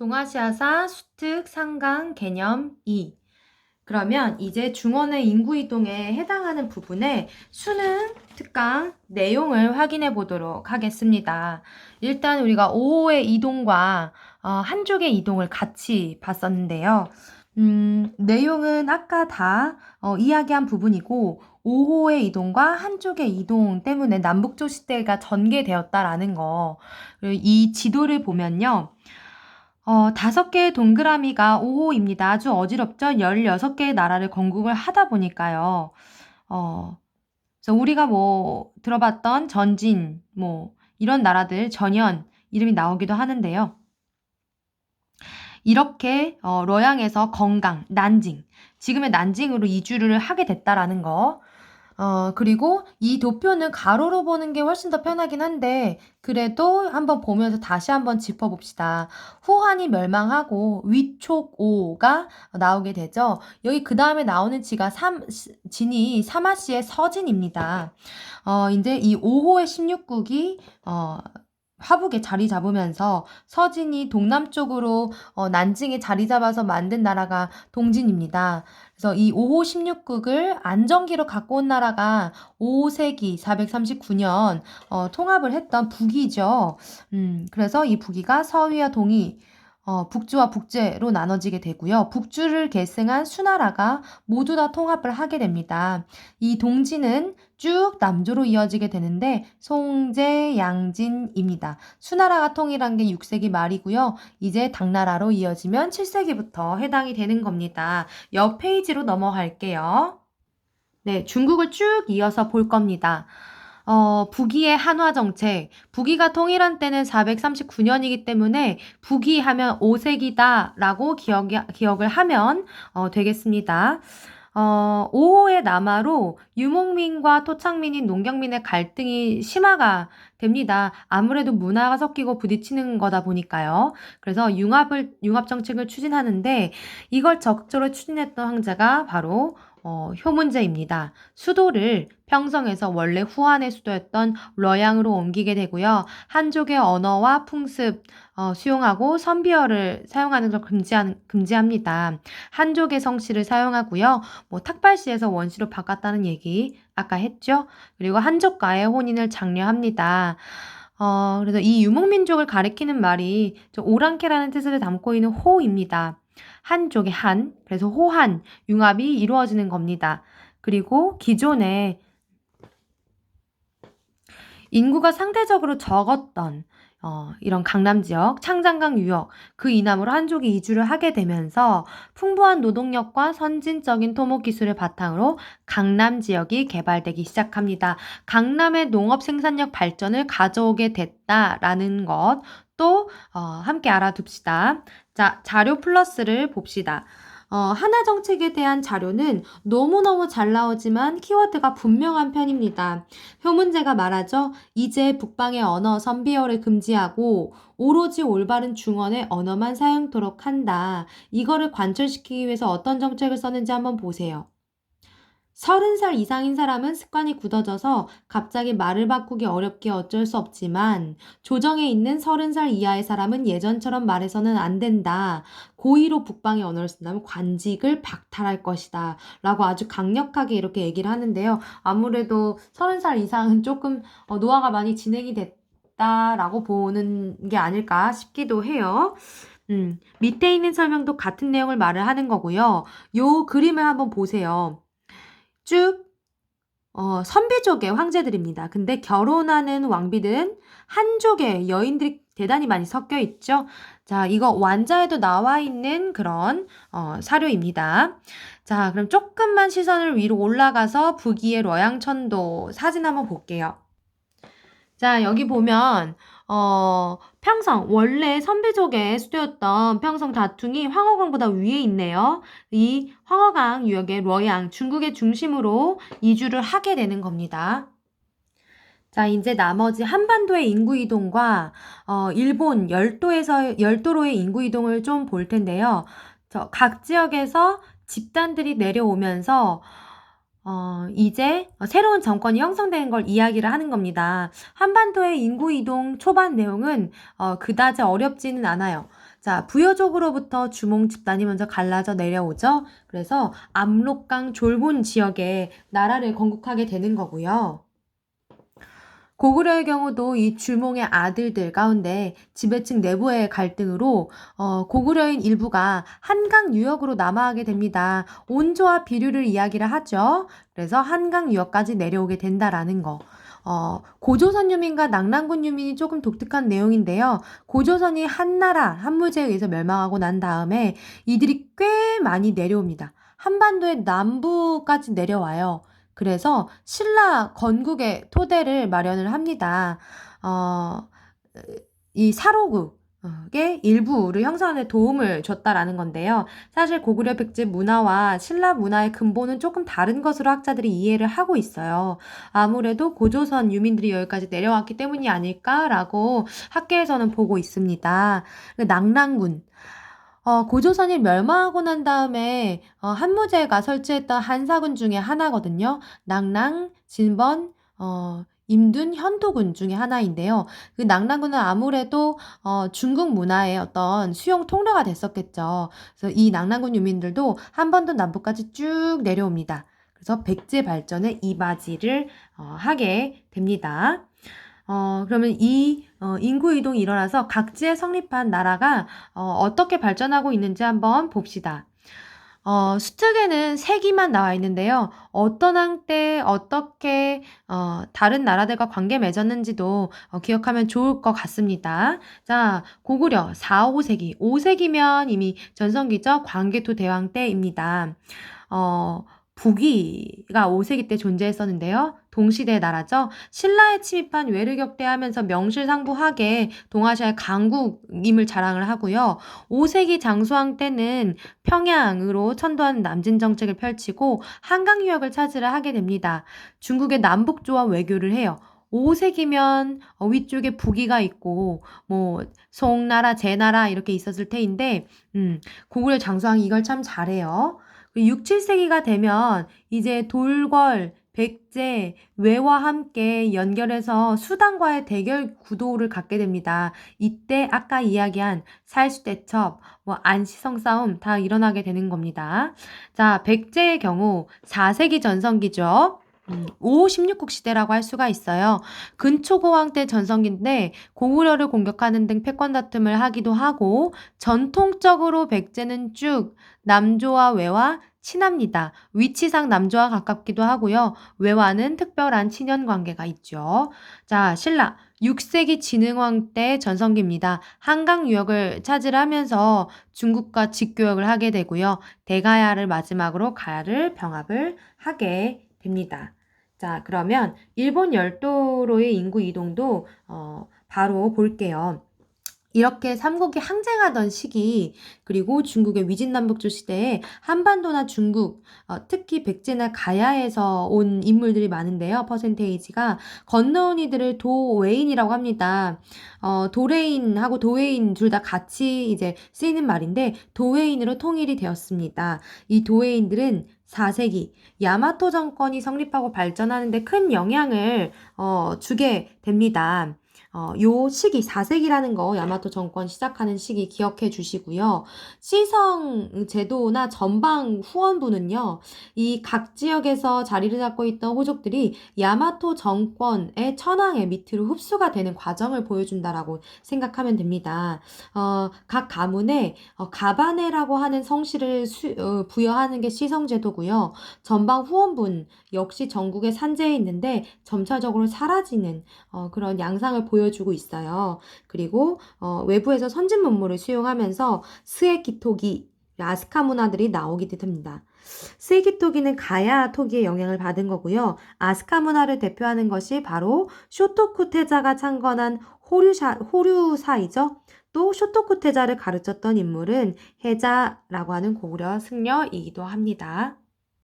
동아시아사 수특 상강 개념 2. 그러면 이제 중원의 인구 이동에 해당하는 부분의 수능 특강 내용을 확인해 보도록 하겠습니다. 일단 우리가 5호의 이동과 한족의 이동을 같이 봤었는데요. 내용은 아까 다 이야기한 부분이고 5호의 이동과 한쪽의 이동 때문에 남북조 시대가 전개되었다라는 거. 그리고 이 지도를 보면요. 5개의 동그라미가 5호입니다. 아주 어지럽죠? 16개의 나라를 건국을 하다 보니까요. 그래서 우리가 들어봤던 전진, 이런 나라들, 전현, 이름이 나오기도 하는데요. 이렇게, 러양에서 건강, 난징, 지금의 난징으로 이주를 하게 됐다라는 거. 그리고 이 도표는 가로로 보는 게 훨씬 더 편하긴 한데 그래도 한번 보면서 다시 한번 짚어봅시다. 후한이 멸망하고 위촉오가 나오게 되죠. 여기 그 다음에 나오는 진이 사마시의 서진입니다. 이제 이 5호의 16국이 화북에 자리 잡으면서 서진이 동남쪽으로 난징에 자리 잡아서 만든 나라가 동진입니다. 그래서 이 5호 16국을 안정기로 갖고 온 나라가 5세기 439년 통합을 했던 북이죠. 그래서 이 북이가 서위와 동이 북주와 북제로 나눠지게 되고요. 북주를 계승한 수나라가 모두 다 통합을 하게 됩니다. 이 동진은 쭉 남조로 이어지게 되는데 송제, 양진입니다. 수나라가 통일한 게 6세기 말이고요. 이제 당나라로 이어지면 7세기부터 해당이 되는 겁니다. 옆 페이지로 넘어갈게요. 네, 중국을 쭉 이어서 볼 겁니다. 북이의 한화 정책. 북이가 통일한 때는 439년이기 때문에 북이 하면 5세기다라고 기억을 하면 되겠습니다. 5호의 남하로 유목민과 토착민인 농경민의 갈등이 심화가 됩니다. 아무래도 문화가 섞이고 부딪히는 거다 보니까요. 그래서 융합 정책을 추진하는데 이걸 적극적으로 추진했던 황제가 바로 효문제입니다. 수도를 평성에서 원래 후한의 수도였던 러양으로 옮기게 되고요. 한족의 언어와 풍습 수용하고 선비어를 사용하는 걸 금지합니다. 한족의 성씨를 사용하고요. 탁발시에서 원시로 바꿨다는 얘기 아까 했죠. 그리고 한족과의 혼인을 장려합니다. 그래서 이 유목민족을 가리키는 말이 오랑캐라는 뜻을 담고 있는 호입니다. 한족의 한, 그래서 호한, 융합이 이루어지는 겁니다. 그리고 기존에 인구가 상대적으로 적었던 이런 강남 지역, 창장강 유역, 그 이남으로 한족이 이주를 하게 되면서 풍부한 노동력과 선진적인 토목 기술을 바탕으로 강남 지역이 개발되기 시작합니다. 강남의 농업 생산력 발전을 가져오게 됐다라는 것 또 함께 알아둡시다. 자, 자료 플러스를 봅시다. 하나 정책에 대한 자료는 너무너무 잘 나오지만 키워드가 분명한 편입니다. 효문제가 말하죠. 이제 북방의 언어 선비어를 금지하고 오로지 올바른 중원의 언어만 사용토록 한다. 이거를 관철시키기 위해서 어떤 정책을 썼는지 한번 보세요. 30살 이상인 사람은 습관이 굳어져서 갑자기 말을 바꾸기 어렵게 어쩔 수 없지만 조정에 있는 30살 이하의 사람은 예전처럼 말해서는 안 된다. 고의로 북방의 언어를 쓴다면 관직을 박탈할 것이다. 라고 아주 강력하게 이렇게 얘기를 하는데요. 아무래도 30살 이상은 조금 노화가 많이 진행이 됐다라고 보는 게 아닐까 싶기도 해요. 밑에 있는 설명도 같은 내용을 말을 하는 거고요. 요 그림을 한번 보세요. 쭉 선비족의 황제들입니다. 근데 결혼하는 왕비들은 한족의 여인들이 대단히 많이 섞여 있죠. 자, 이거 완자에도 나와 있는 그런 사료입니다. 자, 그럼 조금만 시선을 위로 올라가서 북위의 러양천도 사진 한번 볼게요. 자, 여기 보면 평성, 원래 선비족의 수도였던 평성 다퉁이 황허강보다 위에 있네요. 이 황허강 유역의 러양, 중국의 중심으로 이주를 하게 되는 겁니다. 자, 이제 나머지 한반도의 인구 이동과 일본 열도로의 인구 이동을 좀 볼 텐데요. 각 지역에서 집단들이 내려오면서 이제 새로운 정권이 형성된 걸 이야기를 하는 겁니다. 한반도의 인구 이동 초반 내용은 그다지 어렵지는 않아요. 자, 부여족으로부터 주몽 집단이 먼저 갈라져 내려오죠. 그래서 압록강 졸본 지역에 나라를 건국하게 되는 거고요. 고구려의 경우도 이 주몽의 아들들 가운데 지배층 내부의 갈등으로 고구려인 일부가 한강 유역으로 남하하게 됩니다. 온조와 비류를 이야기를 하죠. 그래서 한강 유역까지 내려오게 된다라는 거. 고조선 유민과 낙랑군 유민이 조금 독특한 내용인데요. 고조선이 한나라, 한무제에 의해서 멸망하고 난 다음에 이들이 꽤 많이 내려옵니다. 한반도의 남부까지 내려와요. 그래서 신라 건국의 토대를 마련을 합니다. 이 사로국의 일부를 형성하는 데 도움을 줬다라는 건데요. 사실 고구려 백제 문화와 신라 문화의 근본은 조금 다른 것으로 학자들이 이해를 하고 있어요. 아무래도 고조선 유민들이 여기까지 내려왔기 때문이 아닐까라고 학계에서는 보고 있습니다. 낙랑군. 고조선이 멸망하고 난 다음에 한무제가 설치했던 한사군 중에 하나거든요. 낙랑, 진번, 임둔, 현도군 중에 하나인데요. 그 낙랑군은 아무래도 중국 문화의 어떤 수용 통로가 됐었겠죠. 그래서 이 낙랑군 유민들도 한반도 남부까지 쭉 내려옵니다. 그래서 백제 발전의 이바지를 하게 됩니다. 그러면 이 인구 이동이 일어나서 각지에 성립한 나라가 어떻게 발전하고 있는지 한번 봅시다. 수특에는 색이만 나와 있는데요. 어떤 한때 어떻게 다른 나라들과 관계 맺었는지도 기억하면 좋을 것 같습니다. 자, 고구려 4, 5세기. 5세기면 이미 전성기죠. 광개토 대왕 때입니다. 북위가 5세기 때 존재했었는데요. 동시대 나라죠. 신라에 침입한 외르격대하면서 명실상부하게 동아시아의 강국임을 자랑을 하고요. 5세기 장수왕 때는 평양으로 천도하는 남진 정책을 펼치고 한강 유역을 차지를 하게 됩니다. 중국의 남북조와 외교를 해요. 5세기면 위쪽에 북위가 있고 뭐 송나라, 제나라 이렇게 있었을 테인데 고구려 장수왕이 이걸 참 잘해요. 6, 7세기가 되면 이제 돌궐, 백제, 외와 함께 연결해서 수단과의 대결 구도를 갖게 됩니다. 이때 아까 이야기한 살수대첩, 안시성 싸움 다 일어나게 되는 겁니다. 자, 백제의 경우 4세기 전성기죠. 5, 16국 시대라고 할 수가 있어요. 근초고왕 때 전성기인데 고구려를 공격하는 등 패권 다툼을 하기도 하고 전통적으로 백제는 쭉 남조와 외와 친합니다. 위치상 남조와 가깝기도 하고요. 외와는 특별한 친연 관계가 있죠. 자, 신라 6세기 진흥왕 때 전성기입니다. 한강 유역을 차지하면서 중국과 직교역을 하게 되고요. 대가야를 마지막으로 가야를 병합을 하게 됩니다. 자, 그러면 일본 열도로의 인구 이동도 바로 볼게요. 이렇게 삼국이 항쟁하던 시기, 그리고 중국의 위진남북조 시대에 한반도나 중국, 특히 백제나 가야에서 온 인물들이 많은데요. 퍼센테이지가 건너온 이들을 도웨인이라고 합니다. 도레인하고 도웨인 둘 다 같이 이제 쓰이는 말인데 도웨인으로 통일이 되었습니다. 이 도웨인들은 4세기 야마토 정권이 성립하고 발전하는데 큰 영향을 주게 됩니다. 요 시기 4세기라는 거 야마토 정권 시작하는 시기 기억해 주시고요. 시성 제도나 전방 후원부는요. 이 각 지역에서 자리를 잡고 있던 호족들이 야마토 정권의 천황의 밑으로 흡수가 되는 과정을 보여준다라고 생각하면 됩니다. 각 가문에 가바네라고 하는 성씨를 부여하는 게 시성 제도고요. 전방 후원분 역시 전국에 산재해 있는데 점차적으로 사라지는 그런 양상을 보여주고 있어요. 그리고 외부에서 선진 문물을 수용하면서 스에키토기, 아스카 문화들이 나오기도 됩니다. 스에키토기는 가야 토기의 영향을 받은 거고요. 아스카 문화를 대표하는 것이 바로 쇼토쿠 태자가 창건한 호류사이죠. 또 쇼토쿠 태자를 가르쳤던 인물은 해자라고 하는 고구려 승려이기도 합니다.